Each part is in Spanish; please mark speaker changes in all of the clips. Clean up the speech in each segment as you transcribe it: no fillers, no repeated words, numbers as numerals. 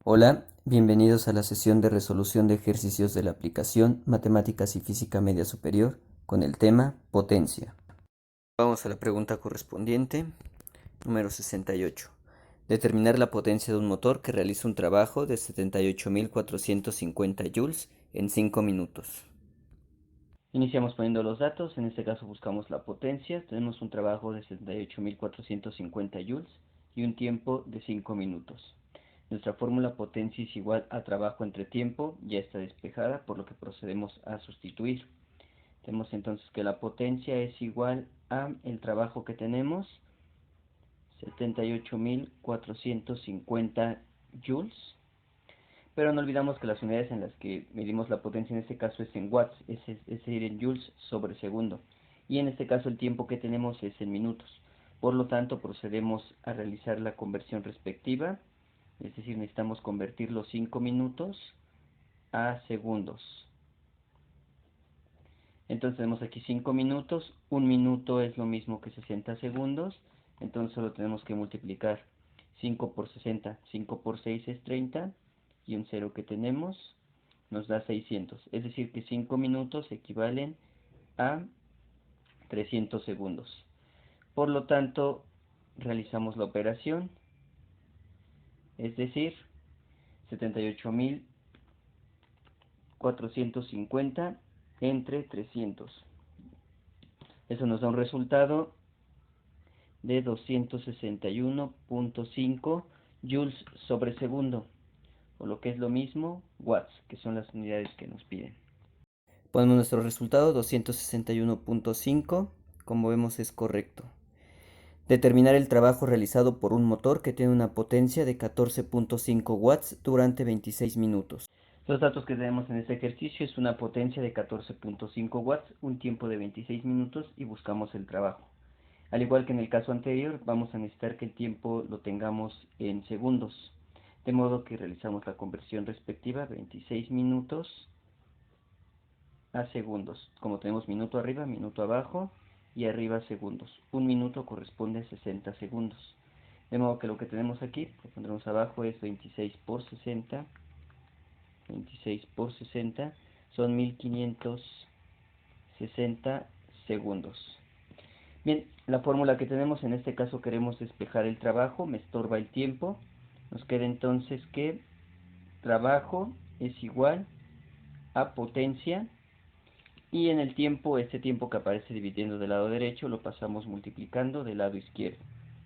Speaker 1: Hola, bienvenidos a la sesión de resolución de ejercicios de la aplicación Matemáticas y Física Media Superior con el tema Potencia. Vamos a la pregunta correspondiente, número 68. Determinar la potencia de un motor que realiza un trabajo de 78.450 joules en 5 minutos. Iniciamos poniendo los datos, en este caso buscamos la potencia, tenemos un trabajo de 78.450 joules y un tiempo de 5 minutos. Nuestra fórmula potencia es igual a trabajo entre tiempo, ya está despejada, por lo que procedemos a sustituir. Tenemos entonces que la potencia es igual a el trabajo que tenemos, 78.450 joules, pero no olvidamos que las unidades en las que medimos la potencia en este caso es en watts, es decir, en joules sobre segundo, y en este caso el tiempo que tenemos es en minutos. Por lo tanto, procedemos a realizar la conversión respectiva. Es decir, necesitamos convertir los 5 minutos a segundos. Entonces tenemos aquí 5 minutos, un minuto es lo mismo que 60 segundos, entonces solo tenemos que multiplicar 5 por 60, 5 por 6 es 30, y un 0 que tenemos nos da 600, es decir que 5 minutos equivalen a 300 segundos. Por lo tanto, realizamos la operación, es decir, 78.450 entre 300. Eso nos da un resultado de 261.5 joules sobre segundo, o lo que es lo mismo, watts, que son las unidades que nos piden. Ponemos nuestro resultado, 261.5, como vemos es correcto. Determinar el trabajo realizado por un motor que tiene una potencia de 14.5 watts durante 26 minutos. Los datos que tenemos en este ejercicio es una potencia de 14.5 watts, un tiempo de 26 minutos y buscamos el trabajo. Al igual que en el caso anterior, vamos a necesitar que el tiempo lo tengamos en segundos. De modo que realizamos la conversión respectiva, 26 minutos a segundos. Como tenemos minuto arriba, minuto abajo y arriba segundos. Un minuto corresponde a 60 segundos. De modo que lo que tenemos aquí, lo pondremos abajo, es 26 por 60. 26 por 60 son 1560 segundos. Bien, la fórmula que tenemos, en este caso queremos despejar el trabajo, me estorba el tiempo. Nos queda entonces que trabajo es igual a potencia, y en el tiempo, este tiempo que aparece dividiendo del lado derecho, lo pasamos multiplicando del lado izquierdo.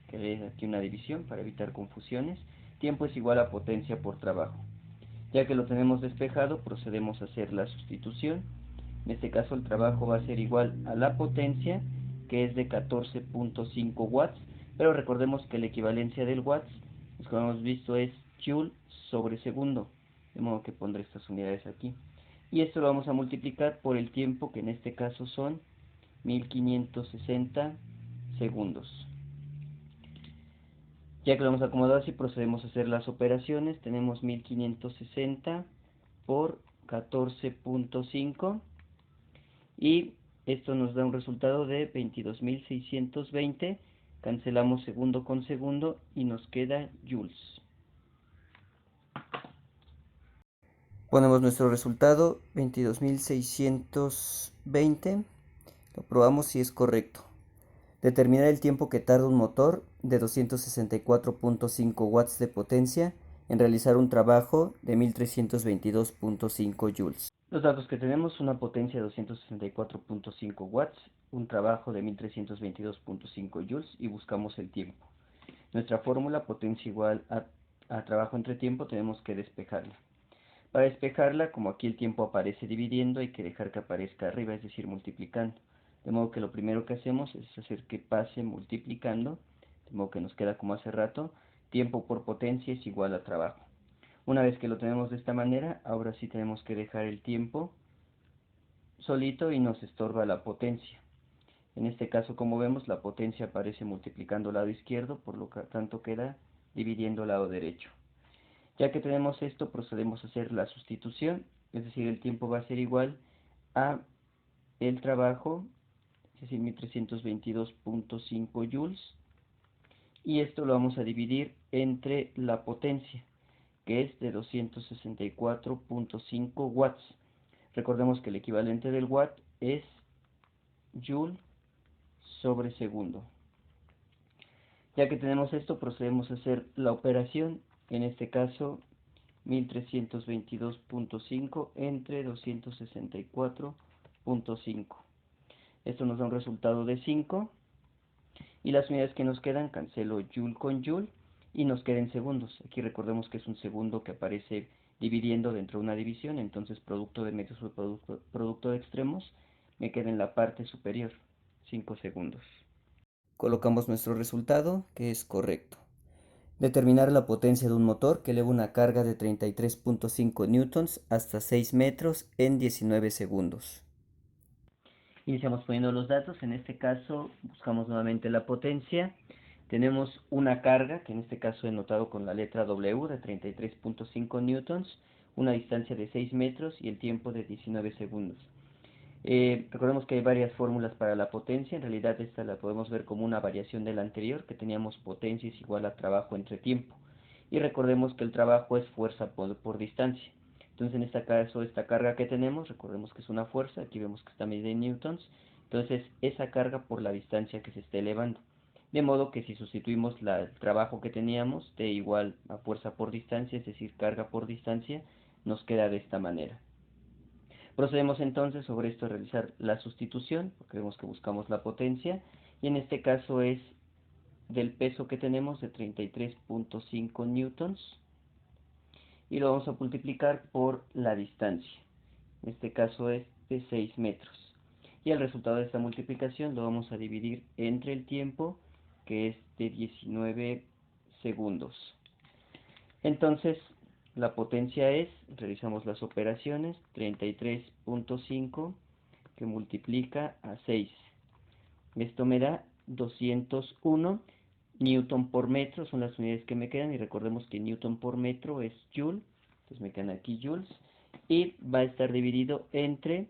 Speaker 1: Que aquí una división para evitar confusiones. Tiempo es igual a potencia por trabajo. Ya que lo tenemos despejado, procedemos a hacer la sustitución. En este caso el trabajo va a ser igual a la potencia, que es de 14.5 watts, pero recordemos que la equivalencia del watts, pues como hemos visto, es joule sobre segundo, de modo que pondré estas unidades aquí. Y esto lo vamos a multiplicar por el tiempo, que en este caso son 1560 segundos. Ya que lo hemos acomodado así, procedemos a hacer las operaciones. Tenemos 1560 por 14.5 y esto nos da un resultado de 22.620. Cancelamos segundo con segundo y nos queda joules. Ponemos nuestro resultado, 22.620. Lo probamos si es correcto. Determinar el tiempo que tarda un motor de 264.5 watts de potencia en realizar un trabajo de 1322.5 joules. Los datos que tenemos, una potencia de 264.5 watts, un trabajo de 1322.5 joules y buscamos el tiempo. Nuestra fórmula, potencia igual a trabajo entre tiempo, tenemos que despejarla. Para despejarla, como aquí el tiempo aparece dividiendo, hay que dejar que aparezca arriba, es decir, multiplicando. De modo que lo primero que hacemos es hacer que pase multiplicando, de modo que nos queda como hace rato, tiempo por potencia es igual a trabajo. Una vez que lo tenemos de esta manera, ahora sí tenemos que dejar el tiempo solito y nos estorba la potencia. En este caso, como vemos, la potencia aparece multiplicando el lado izquierdo, por lo tanto queda dividiendo el lado derecho. Ya que tenemos esto, procedemos a hacer la sustitución, es decir, el tiempo va a ser igual a el trabajo, es decir, 1322.5 joules, y esto lo vamos a dividir entre la potencia, que es de 264.5 watts. Recordemos que el equivalente del watt es joule sobre segundo. Ya que tenemos esto, procedemos a hacer la operación, en este caso 1322.5 entre 264.5. Esto nos da un resultado de 5, y las unidades que nos quedan cancelo joule con joule y nos queda en segundos. Aquí recordemos que es un segundo que aparece dividiendo dentro de una división, entonces producto de medios o producto de extremos me queda en la parte superior, 5 segundos. Colocamos nuestro resultado, que es correcto. Determinar la potencia de un motor que eleva una carga de 33.5 newtons hasta 6 metros en 19 segundos. Iniciamos poniendo los datos. En este caso buscamos nuevamente la potencia. Tenemos una carga, que en este caso he notado con la letra W, de 33.5 newtons, una distancia de 6 metros y el tiempo de 19 segundos. Recordemos que hay varias fórmulas para la potencia. En realidad esta la podemos ver como una variación de la anterior, que teníamos potencia es igual a trabajo entre tiempo. Y recordemos que el trabajo es fuerza por distancia. Entonces en este caso esta carga que tenemos, recordemos que es una fuerza, aquí vemos que está medida en newtons. Entonces esa carga por la distancia que se esté elevando. De modo que si sustituimos el trabajo que teníamos de igual a fuerza por distancia, es decir, carga por distancia, nos queda de esta manera. Procedemos entonces sobre esto a realizar la sustitución, porque vemos que buscamos la potencia, y en este caso es del peso que tenemos de 33.5 newtons, y lo vamos a multiplicar por la distancia, en este caso es de 6 metros. Y el resultado de esta multiplicación lo vamos a dividir entre el tiempo, que es de 19 segundos. Entonces, la potencia es, realizamos las operaciones, 33.5 que multiplica a 6. Esto me da 201 newton por metro, son las unidades que me quedan, y recordemos que newton por metro es joule, entonces me quedan aquí joules, y va a estar dividido entre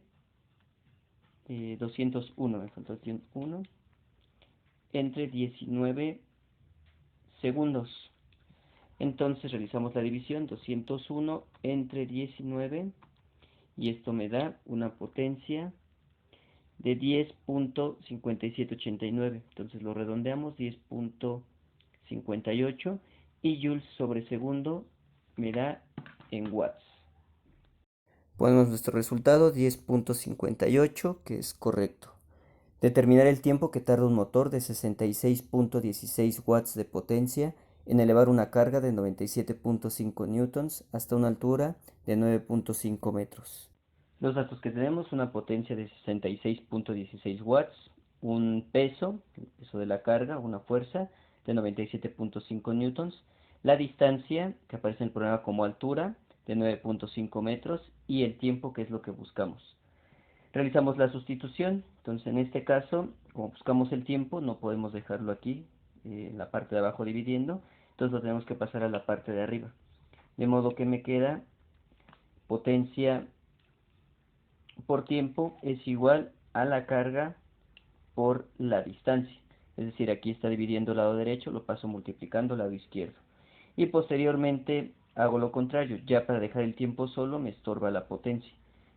Speaker 1: 201, me faltó 201, entre 19 segundos. Entonces realizamos la división, 201 entre 19, y esto me da una potencia de 10.5789. Entonces lo redondeamos, 10.58, y joules sobre segundo me da en watts. Ponemos nuestro resultado, 10.58, que es correcto. Determinar el tiempo que tarda un motor de 66.16 watts de potencia en elevar una carga de 97.5 newtons hasta una altura de 9.5 metros. Los datos que tenemos: una potencia de 66.16 watts, un peso, el peso de la carga, una fuerza de 97.5 newtons, la distancia, que aparece en el programa como altura, de 9.5 metros, y el tiempo, que es lo que buscamos. Realizamos la sustitución. Entonces en este caso, como buscamos el tiempo, no podemos dejarlo aquí, en la parte de abajo dividiendo, entonces lo tenemos que pasar a la parte de arriba. De modo que me queda potencia por tiempo es igual a la carga por la distancia. Es decir, aquí está dividiendo el lado derecho, lo paso multiplicando el lado izquierdo. Y posteriormente hago lo contrario, ya para dejar el tiempo solo me estorba la potencia,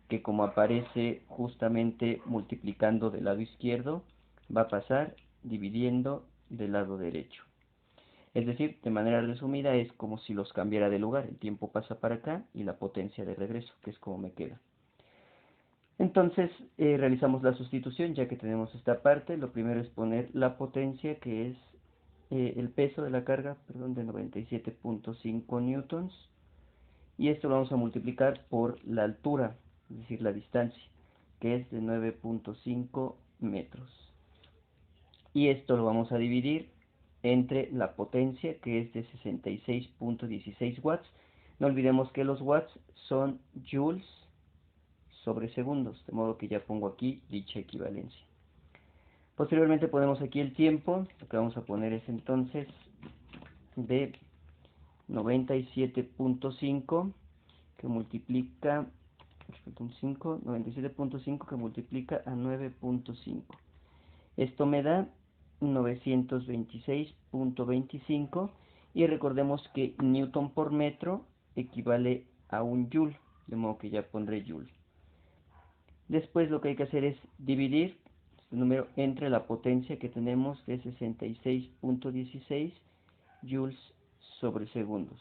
Speaker 1: que como aparece justamente multiplicando del lado izquierdo, va a pasar dividiendo del lado derecho. Es decir, de manera resumida, es como si los cambiara de lugar. El tiempo pasa para acá y la potencia de regreso, que es como me queda. Entonces, realizamos la sustitución, ya que tenemos esta parte. Lo primero es poner la potencia, que es el peso de la carga, perdón, de 97.5 newtons. Y esto lo vamos a multiplicar por la altura, es decir, la distancia, que es de 9.5 metros. Y esto lo vamos a dividir entre la potencia, que es de 66.16 watts. No olvidemos que los watts son joules sobre segundos, de modo que ya pongo aquí dicha equivalencia. Posteriormente ponemos aquí el tiempo, lo que vamos a poner es entonces de 97.5 que multiplica 97.5 que multiplica a 9.5. Esto me da 926.25, y recordemos que newton por metro equivale a un joule, de modo que ya pondré joule. Después lo que hay que hacer es dividir este número entre la potencia que tenemos de 66.16 joules sobre segundos.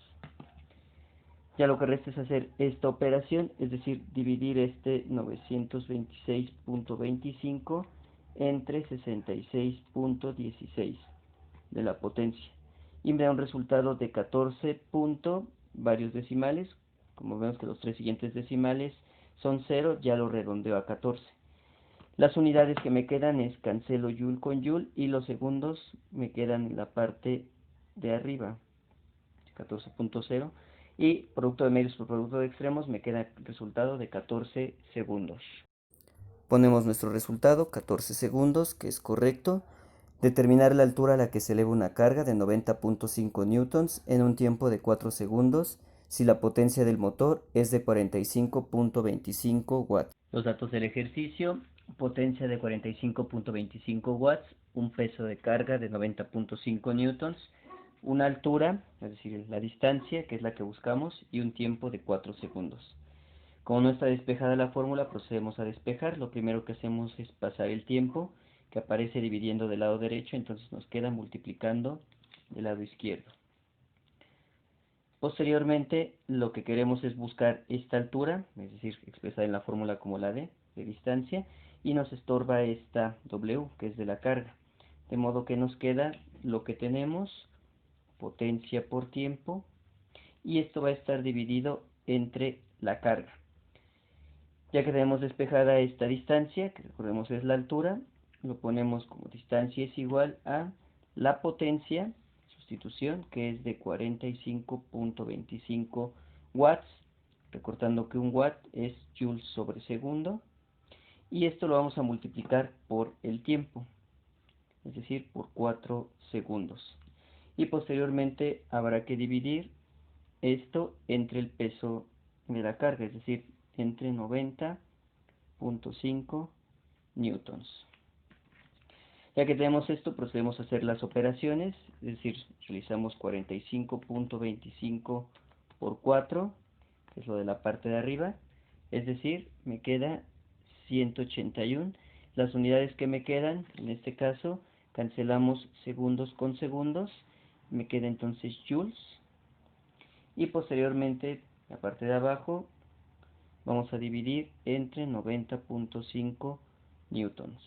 Speaker 1: Ya lo que resta es hacer esta operación, es decir, dividir este 926.25 entre 66.16 de la potencia. Y me da un resultado de 14 varios decimales. Como vemos que los tres siguientes decimales son 0, ya lo redondeo a 14. Las unidades que me quedan es cancelo joule con joule y los segundos me quedan en la parte de arriba, 14.0. Y producto de medios por producto de extremos me queda el resultado de 14 segundos. Ponemos nuestro resultado, 14 segundos, que es correcto. Determinar la altura a la que se eleva una carga de 90.5 newtons en un tiempo de 4 segundos si la potencia del motor es de 45.25 watts. Los datos del ejercicio: potencia de 45.25 watts, un peso de carga de 90.5 newtons, una altura, es decir, la distancia, que es la que buscamos, y un tiempo de 4 segundos. Como no está despejada la fórmula, procedemos a despejar. Lo primero que hacemos es pasar el tiempo, que aparece dividiendo del lado derecho, entonces nos queda multiplicando del lado izquierdo. Posteriormente, lo que queremos es buscar esta altura, es decir, expresada en la fórmula como la de distancia, y nos estorba esta W, que es de la carga. De modo que nos queda lo que tenemos, potencia por tiempo, y esto va a estar dividido entre la carga. Ya que tenemos despejada esta distancia, que recordemos es la altura, lo ponemos como distancia es igual a la potencia, sustitución, que es de 45.25 watts, recordando que un watt es joules sobre segundo, y esto lo vamos a multiplicar por el tiempo, es decir, por 4 segundos. Y posteriormente habrá que dividir esto entre el peso de la carga, es decir, entre 90.5 newtons. Ya que tenemos esto, procedemos a hacer las operaciones, es decir, realizamos 45.25 por 4, que es lo de la parte de arriba, es decir, me queda 181. Las unidades que me quedan, en este caso, cancelamos segundos con segundos, me queda entonces joules, y posteriormente, la parte de abajo, vamos a dividir entre 90.5 newtons.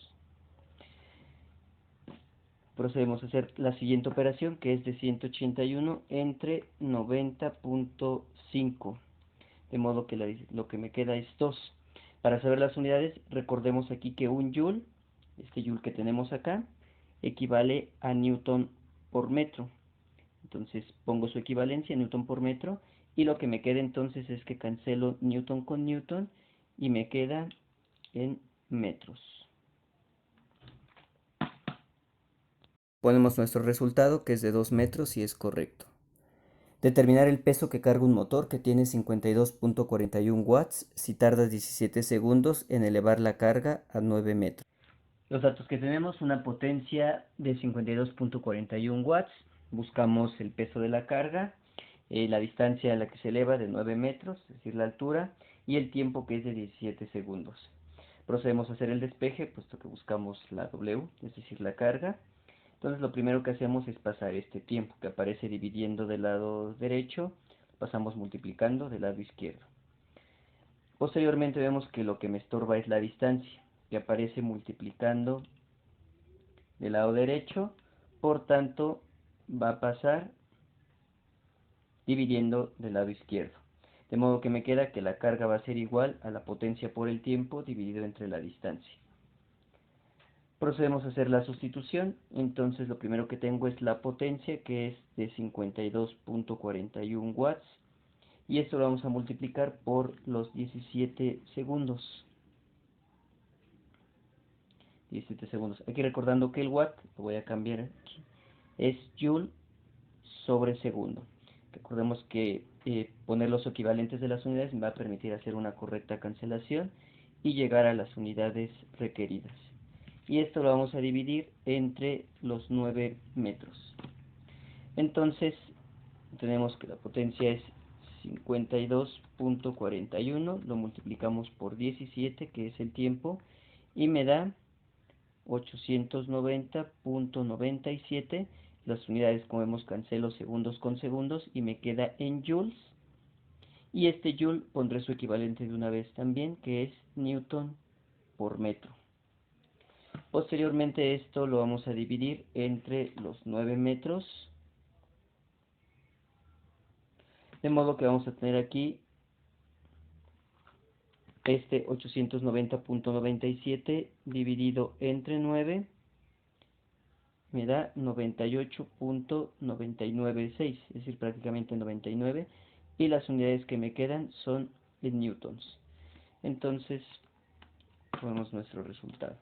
Speaker 1: Procedemos a hacer la siguiente operación, que es de 181 entre 90.5, de modo que lo que me queda es 2. Para saber las unidades, recordemos aquí que un joule, este joule que tenemos acá, equivale a newton por metro. Entonces pongo su equivalencia, newton por metro, y lo que me queda entonces es que cancelo newton con newton y me queda en metros. Ponemos nuestro resultado, que es de 2 metros, y es correcto. Determinar el peso que carga un motor que tiene 52.41 watts si tarda 17 segundos en elevar la carga a 9 metros. Los datos que tenemos: una potencia de 52.41 watts, buscamos el peso de la carga, la distancia a la que se eleva de 9 metros, es decir, la altura, y el tiempo, que es de 17 segundos. Procedemos a hacer el despeje, puesto que buscamos la W, es decir, la carga. Entonces lo primero que hacemos es pasar este tiempo, que aparece dividiendo del lado derecho, pasamos multiplicando del lado izquierdo. Posteriormente vemos que lo que me estorba es la distancia, que aparece multiplicando del lado derecho, por tanto va a pasar dividiendo del lado izquierdo. De modo que me queda que la carga va a ser igual a la potencia por el tiempo dividido entre la distancia. Procedemos a hacer la sustitución, entonces lo primero que tengo es la potencia, que es de 52.41 watts, y esto lo vamos a multiplicar por los 17 segundos. 17 segundos. Aquí recordando que el watt, lo voy a cambiar aquí, es joule sobre segundo. Recordemos que poner los equivalentes de las unidades me va a permitir hacer una correcta cancelación y llegar a las unidades requeridas. Y esto lo vamos a dividir entre los 9 metros. Entonces tenemos que la potencia es 52.41, lo multiplicamos por 17, que es el tiempo, y me da 890.97. Las unidades, como vemos, cancelo segundos con segundos y me queda en joules. Y este joule pondré su equivalente de una vez también, que es newton por metro. Posteriormente esto lo vamos a dividir entre los 9 metros. De modo que vamos a tener aquí este 890.97 dividido entre 9 me da 98.996, es decir, prácticamente 99, y las unidades que me quedan son en newtons. Entonces, ponemos nuestro resultado.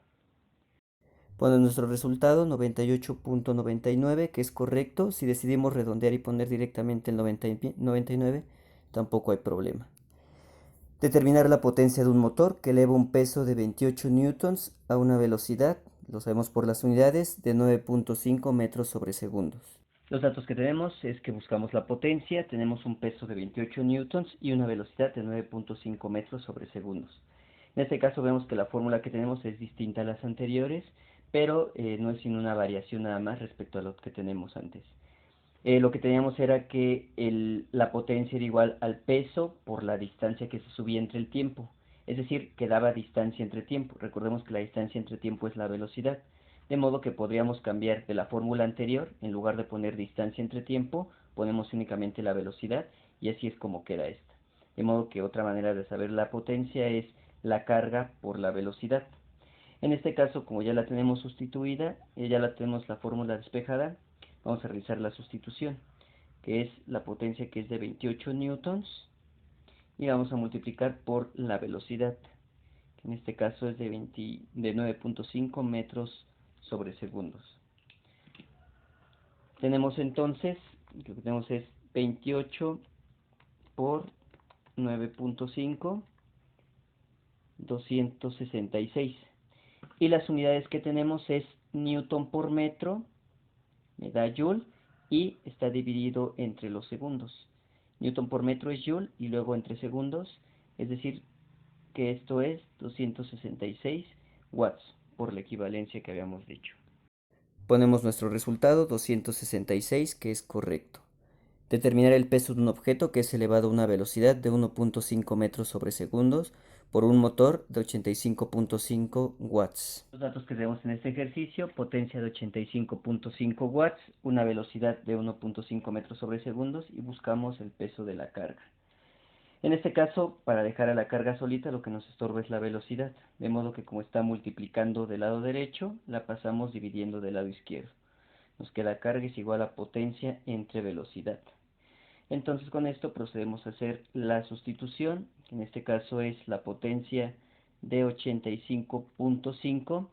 Speaker 1: Ponemos nuestro resultado 98.99, que es correcto. Si decidimos redondear y poner directamente el 99, tampoco hay problema. Determinar la potencia de un motor que eleva un peso de 28 newtons a una velocidad, lo sabemos por las unidades, de 9.5 metros sobre segundos. Los datos que tenemos es que buscamos la potencia, tenemos un peso de 28 newtons y una velocidad de 9.5 metros sobre segundos. En este caso vemos que la fórmula que tenemos es distinta a las anteriores, pero no es sino una variación nada más respecto a lo que tenemos antes. Lo que teníamos era que la potencia era igual al peso por la distancia que se subía entre el tiempo. Es decir, que daba distancia entre tiempo. Recordemos que la distancia entre tiempo es la velocidad. De modo que podríamos cambiar de la fórmula anterior, en lugar de poner distancia entre tiempo, ponemos únicamente la velocidad y así es como queda esta. De modo que otra manera de saber la potencia es la carga por la velocidad. En este caso, como ya la tenemos sustituida, ya la tenemos la fórmula despejada, vamos a realizar la sustitución, que es la potencia, que es de 28 newtons, y vamos a multiplicar por la velocidad, que en este caso es de 9.5 metros sobre segundos. Tenemos entonces, lo que tenemos es 28 por 9.5, 266. Y las unidades que tenemos es newton por metro, me da joule, y está dividido entre los segundos. Newton por metro es joule y luego entre segundos, es decir, que esto es 266 watts por la equivalencia que habíamos dicho. Ponemos nuestro resultado 266, que es correcto. Determinar el peso de un objeto que es elevado a una velocidad de 1.5 metros sobre segundos por un motor de 85.5 watts. Los datos que tenemos en este ejercicio: potencia de 85.5 watts, una velocidad de 1.5 metros sobre segundos, y buscamos el peso de la carga. En este caso, para dejar a la carga solita, lo que nos estorba es la velocidad, de modo que, como está multiplicando del lado derecho, la pasamos dividiendo del lado izquierdo. Nos queda carga es igual a potencia entre velocidad. Entonces, con esto procedemos a hacer la sustitución, que en este caso es la potencia de 85.5.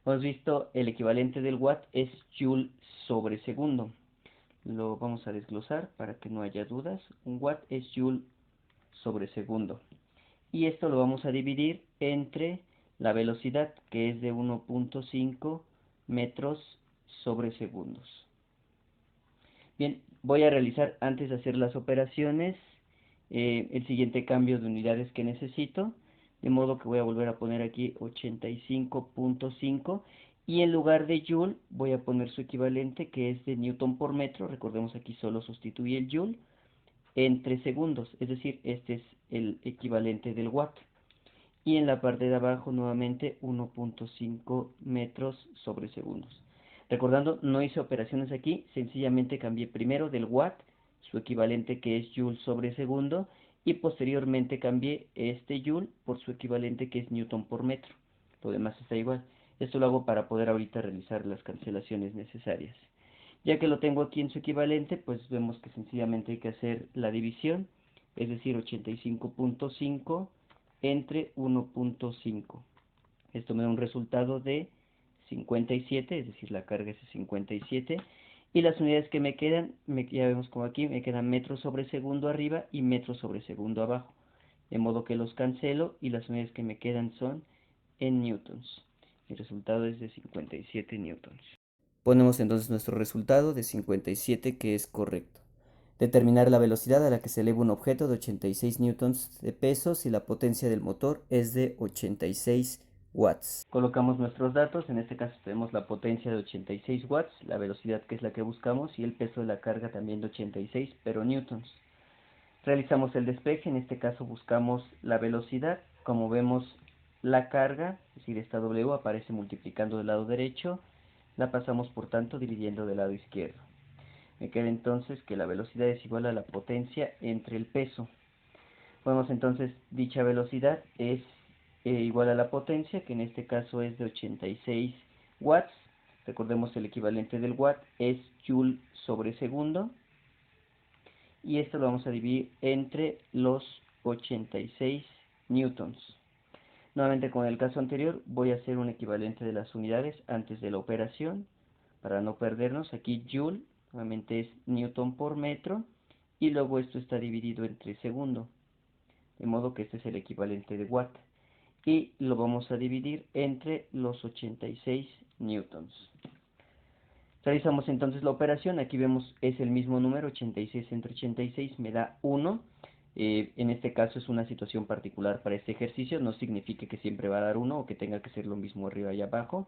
Speaker 1: Hemos visto el equivalente del watt es joule sobre segundo. Lo vamos a desglosar para que no haya dudas. Un watt es joule sobre segundo. Y esto lo vamos a dividir entre la velocidad, que es de 1.5 metros sobre segundos. Bien, voy a realizar, antes de hacer las operaciones, el siguiente cambio de unidades que necesito, de modo que voy a volver a poner aquí 85.5, y en lugar de joule voy a poner su equivalente, que es de newton por metro. Recordemos, aquí solo sustituye el joule entre segundos, es decir, este es el equivalente del watt. Y en la parte de abajo nuevamente 1.5 metros sobre segundos. Recordando, no hice operaciones aquí, sencillamente cambié primero del watt, su equivalente, que es joule sobre segundo, y posteriormente cambié este joule por su equivalente, que es newton por metro. Lo demás está igual. Esto lo hago para poder ahorita realizar las cancelaciones necesarias. Ya que lo tengo aquí en su equivalente, pues vemos que sencillamente hay que hacer la división, es decir, 85.5 entre 1.5. Esto me da un resultado de 57, es decir, la carga es de 57. Y las unidades que me quedan, ya vemos como aquí, me quedan metros sobre segundo arriba y metros sobre segundo abajo. De modo que los cancelo y las unidades que me quedan son en newtons. Mi resultado es de 57 newtons. Ponemos entonces nuestro resultado de 57, que es correcto. Determinar la velocidad a la que se eleva un objeto de 86 newtons de peso si la potencia del motor es de 86 watts. Colocamos nuestros datos, en este caso tenemos la potencia de 86 watts, la velocidad que es la que buscamos y el peso de la carga también de 86, pero newtons. Realizamos el despeje, en este caso buscamos la velocidad, como vemos la carga, es decir, esta W aparece multiplicando del lado derecho, la pasamos por tanto dividiendo del lado izquierdo. Me queda entonces que la velocidad es igual a la potencia entre el peso. Podemos entonces, dicha velocidad es igual a la potencia, que en este caso es de 86 watts. Recordemos el equivalente del watt es joule sobre segundo. Y esto lo vamos a dividir entre los 86 newtons. Nuevamente con el caso anterior voy a hacer un equivalente de las unidades antes de la operación para no perdernos. Aquí joule nuevamente es newton por metro y luego esto está dividido entre segundo, de modo que este es el equivalente de watt y lo vamos a dividir entre los 86 newtons. Realizamos entonces la operación, aquí vemos es el mismo número, 86 entre 86 me da 1. En este caso es una situación particular para este ejercicio, no significa que siempre va a dar 1 o que tenga que ser lo mismo arriba y abajo.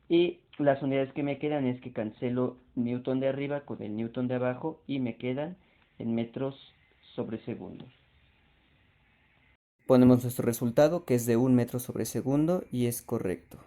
Speaker 1: Y las unidades que me quedan es que cancelo newton de arriba con el newton de abajo y me quedan en metros sobre segundo. Ponemos nuestro resultado que es de 1 metro sobre segundo y es correcto.